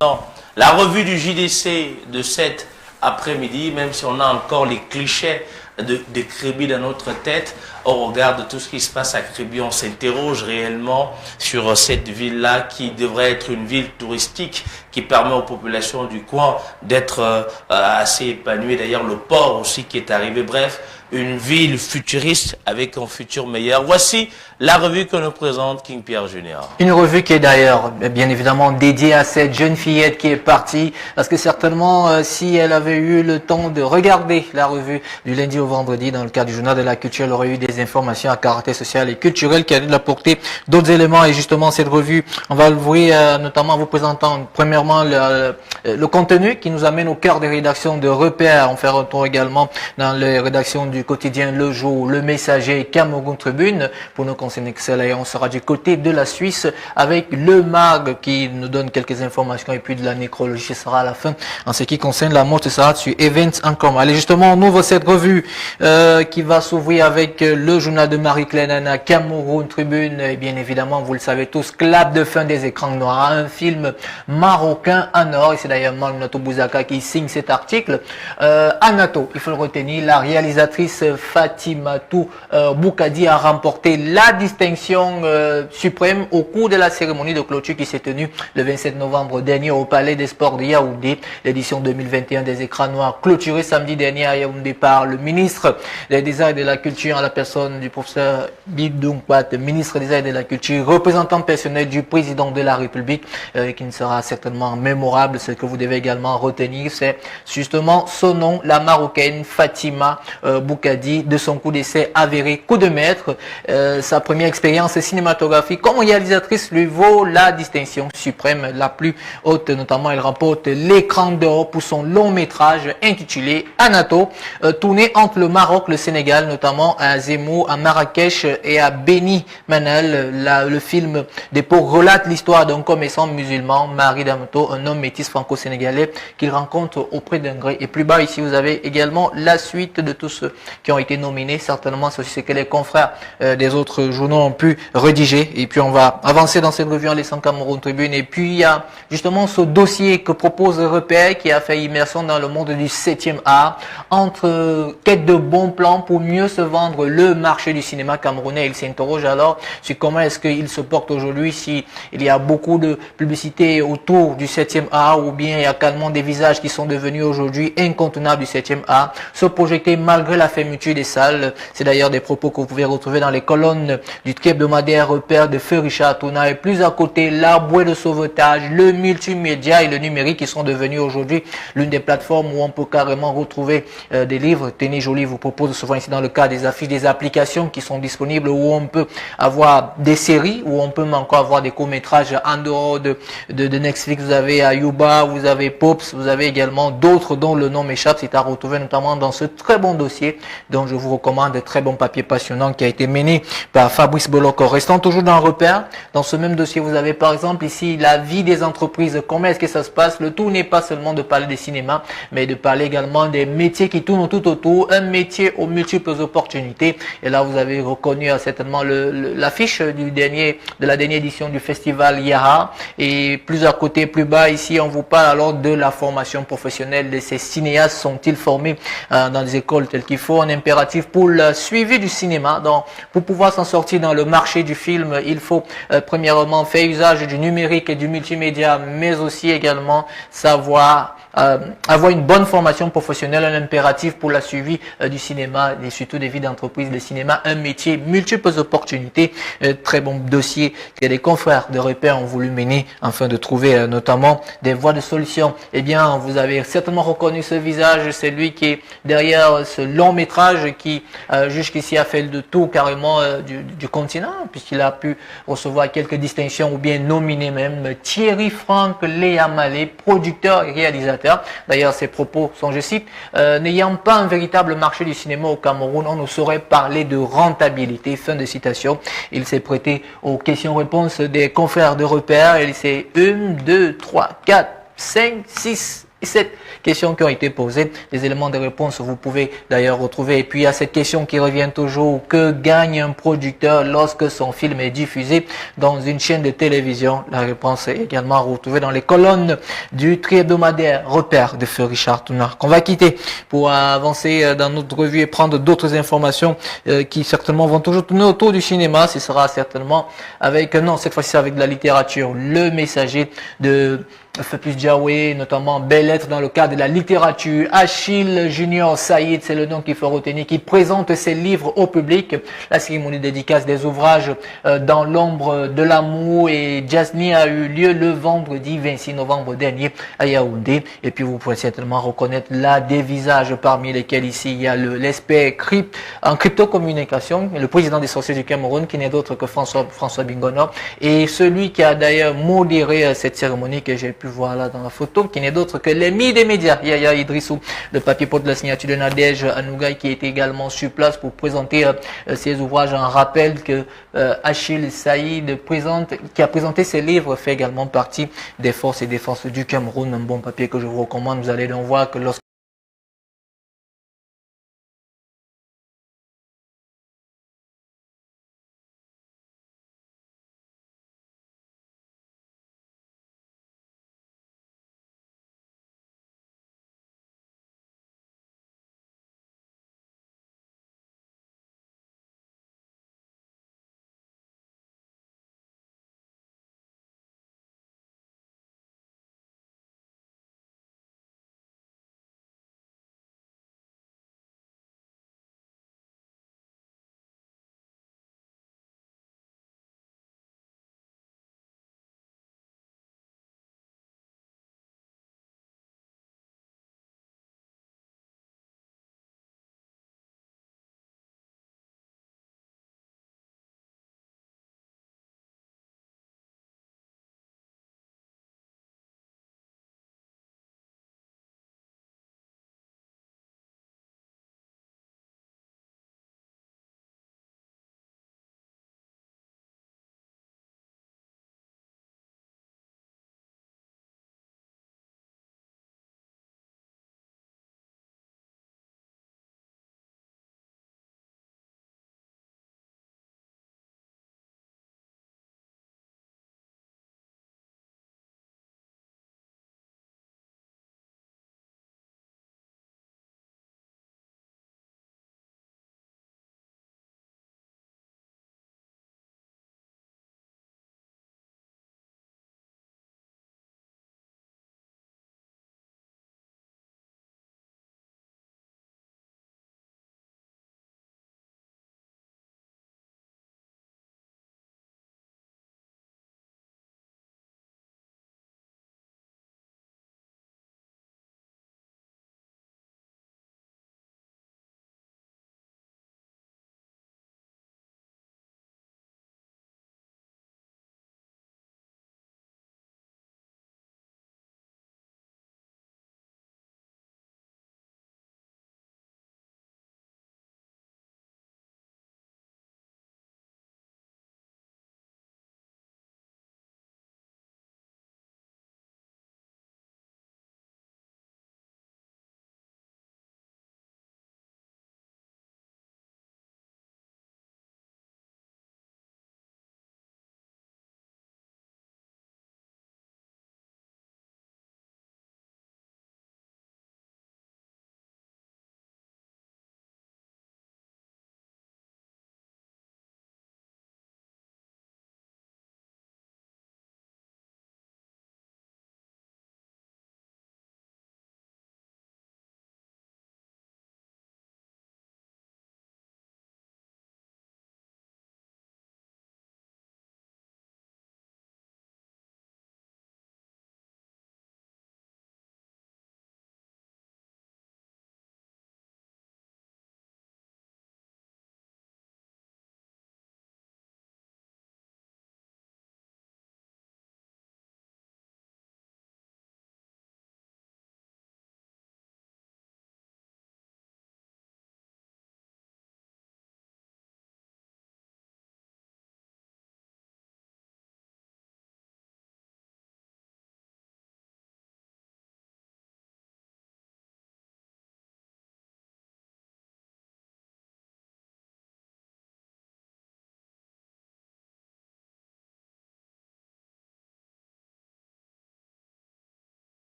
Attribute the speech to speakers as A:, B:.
A: Non, la revue du JDC de cet après-midi, même si on a encore les clichés de Kribi dans notre tête, au regard de tout ce qui se passe à Kribi, on s'interroge réellement sur cette ville-là qui devrait être une ville touristique qui permet aux populations du coin d'être assez épanouies. D'ailleurs, le port aussi qui est arrivé. Bref, une ville futuriste avec un futur meilleur. Voici la revue que nous présente King Pierre Junior.
B: Une revue qui est d'ailleurs bien évidemment dédiée à cette jeune fillette qui est partie, parce que certainement si elle avait eu le temps de regarder la revue du lundi au vendredi dans le cadre du journal de la culture, elle aurait eu des informations à caractère social et culturel qui allaient de apporter d'autres éléments. Et justement cette revue, on va l'ouvrir notamment en vous présentant premièrement le contenu qui nous amène au cœur des rédactions de Repères. On fait retour également dans les rédactions du quotidien Le Jour, Le Messager, Cameroun Tribune. Pour nous concerner que cela, et on sera du côté de la Suisse avec Le Mag qui nous donne quelques informations et puis de la nécrologie, ce sera à la fin. En ce qui concerne la mort, ce sera sur Events Income. Allez, justement, on ouvre cette revue qui va s'ouvrir avec le journal de Marie-Claire Nana, Cameroun Tribune. Et bien évidemment, vous le savez tous, clap de fin des écrans noirs, un film marocain en or. Et c'est d'ailleurs Anato Bouzaka qui signe cet article. Anato, il faut le retenir, la réalisatrice Fatimatou Boukadi a remporté la distinction suprême au cours de la cérémonie de clôture qui s'est tenue le 27 novembre dernier au Palais des Sports de Yaoundé. L'édition 2021 des écrans noirs clôturée samedi dernier à Yaoundé par le ministre des Arts et de la Culture en la personne du professeur Bidoum Kwat, ministre des Arts et de la Culture, représentant personnel du président de la République, qui ne sera certainement mémorable. Ce que vous devez également retenir, c'est justement son nom, la Marocaine Fatima Boukadi, de son coup d'essai avéré, coup de maître. Sa première expérience cinématographique comme réalisatrice lui vaut la distinction suprême, la plus haute. Notamment, elle remporte l'écran d'or pour son long métrage intitulé Anato, tourné entre le Maroc, le Sénégal, notamment à Zemmour, à Marrakech et à Beni Manel. Le film dépôt relate l'histoire d'un commerçant musulman, Marie Damato, un homme métis franco-sénégalais qu'il rencontre auprès d'un gré. Et plus bas ici, vous avez également la suite de tous ceux qui ont été nominés. Certainement, c'est ce que les confrères des autres journaux ont pu rédiger. Et puis, on va avancer dans cette revue en laissant Cameroun Tribune. Et puis, il y a justement ce dossier que propose Repère qui a fait immersion dans le monde du 7e art entre quête de bons plans pour mieux se vendre le marché du cinéma camerounais. Il s'interroge alors sur comment est-ce qu'il se porte aujourd'hui, si il y a beaucoup de publicité autour du 7e art ou bien il y a carrément des visages qui sont devenus aujourd'hui incontournables du 7e art. Se projeter malgré la fermeture des salles. C'est d'ailleurs des propos que vous pouvez retrouver dans les colonnes du hebdomadaire Repère de Feu Richard Touna. Et plus à côté, la bouée de sauvetage, le multimédia et le numérique qui sont devenus aujourd'hui l'une des plateformes où on peut carrément retrouver des livres. Tenez Jolie vous propose souvent ici dans le cas des affiches, des applications qui sont disponibles où on peut avoir des séries, où on peut encore avoir des courts-métrages en dehors de Netflix. Vous avez Ayuba, vous avez Pops, vous avez également d'autres dont le nom m'échappe. C'est à retrouver notamment dans ce très bon dossier dont je vous recommande, de très bon papier passionnant qui a été mené par Fabrice Boloko. Restant toujours dans Repère, dans ce même dossier, vous avez par exemple ici la vie des entreprises. Comment est-ce que ça se passe? Le tout n'est pas seulement de parler des cinémas, mais de parler également des métiers qui tournent tout autour. Un métier aux multiples opportunités. Et là, vous avez reconnu certainement l'affiche de la dernière édition du festival Yaha. Et plus à côté, plus bas, ici, on vous parle alors de la formation professionnelle de ces cinéastes. Sont-ils formés dans des écoles telles qu'il faut? Un impératif pour le suivi du cinéma. Donc, pour pouvoir s'en sortir dans le marché du film, il faut premièrement faire usage du numérique et du multimédia, mais aussi également savoir avoir une bonne formation professionnelle, un impératif pour la suivi du cinéma et surtout des vies d'entreprise. Le cinéma, un métier, multiples opportunités. Très bon dossier que les confrères de Repère ont voulu mener afin de trouver notamment des voies de solution. Eh bien, vous avez certainement reconnu ce visage, c'est lui qui est derrière ce long métrage qui jusqu'ici a fait le tour carrément du continent, puisqu'il a pu recevoir quelques distinctions ou bien nominé même. Thierry Franck Léa Malé, producteur et réalisateur. D'ailleurs, ses propos sont, je cite, n'ayant pas un véritable marché du cinéma au Cameroun, on ne saurait parler de rentabilité. Fin de citation. Il s'est prêté aux questions-réponses des confrères de Repère. Il s'est 1, 2, 3, 4, 5, 6 7 questions qui ont été posées, des éléments de réponse vous pouvez d'ailleurs retrouver. Et puis il y a cette question qui revient toujours, que gagne un producteur lorsque son film est diffusé dans une chaîne de télévision? La réponse est également retrouvée dans les colonnes du tri-hebdomadaire Repère de Feu Richard Tounard, qu'on va quitter pour avancer dans notre revue et prendre d'autres informations qui certainement vont toujours tourner autour du cinéma. Ce sera certainement avec, non, cette fois-ci avec de la littérature, Le Messager de Fepus Diawé, notamment belles lettres dans le cadre de la littérature. Achille Junior Saïd, c'est le nom qu'il faut retenir, qui présente ses livres au public. La cérémonie dédicace des ouvrages dans l'ombre de l'amour et Jasmine a eu lieu le vendredi 26 novembre dernier à Yaoundé. Et puis vous pourrez certainement reconnaître là des visages parmi lesquels ici il y a l'expert en crypto-communication, le président des sorciers du Cameroun, qui n'est d'autre que François Bingono, et celui qui a d'ailleurs modéré cette cérémonie que j'ai pu voir là dans la photo, qui n'est d'autre que l'ami des médias, Yaya Idrissou, le papier-pot de la signature de Nadège Anougaï, qui était également sur place pour présenter ses ouvrages. En rappel que Achille Saïd, qui a présenté ses livres, fait également partie des forces et défenses du Cameroun. Un bon papier que je vous recommande. Vous allez donc voir que lorsque